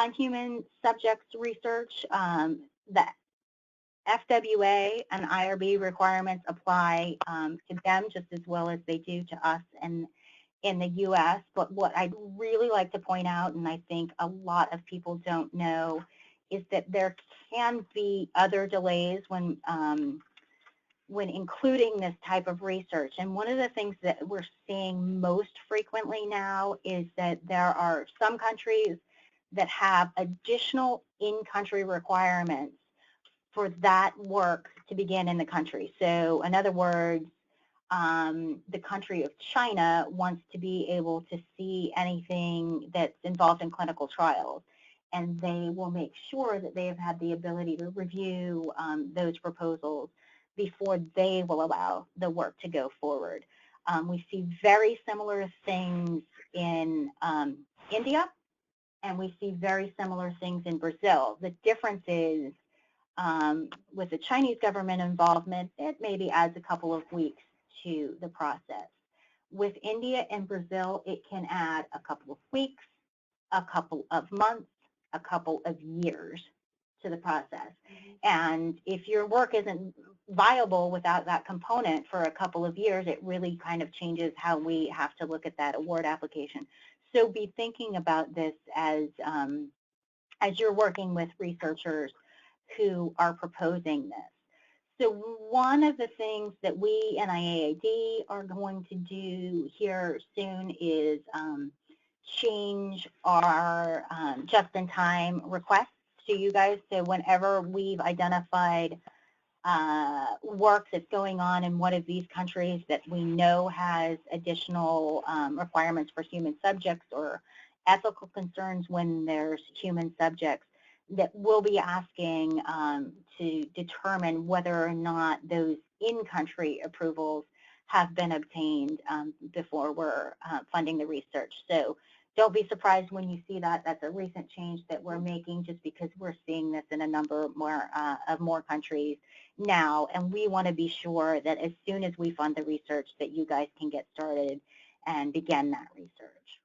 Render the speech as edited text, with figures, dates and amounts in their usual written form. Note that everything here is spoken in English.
non-human subjects research, the FWA and IRB requirements apply to them just as well as they do to us in the U.S. But what I'd really like to point out, and I think a lot of people don't know, is that there can be other delays when including this type of research. And one of the things that we're seeing most frequently now is that there are some countries that have additional in-country requirements for that work to begin in the country. So in other words, the country of China wants to be able to see anything that's involved in clinical trials, and they will make sure that they have had the ability to review those proposals before they will allow the work to go forward. We see very similar things in India, and we see very similar things in Brazil. The difference is with the Chinese government involvement, it maybe adds a couple of weeks to the process. With India and Brazil, it can add a couple of weeks, a couple of months, a couple of years to the process. And if your work isn't viable without that component for a couple of years, it really kind of changes how we have to look at that award application. So be thinking about this as you're working with researchers who are proposing this. So one of the things that we and NIAID are going to do here soon is change our just-in-time requests to you guys. So whenever we've identified work that's going on in one of these countries that we know has additional requirements for human subjects or ethical concerns when there's human subjects, that we'll be asking to determine whether or not those in-country approvals have been obtained before we're funding the research. So don't be surprised when you see that. That's a recent change that we're making just because we're seeing this in a number more countries now, and we want to be sure that as soon as we fund the research that you guys can get started and begin that research.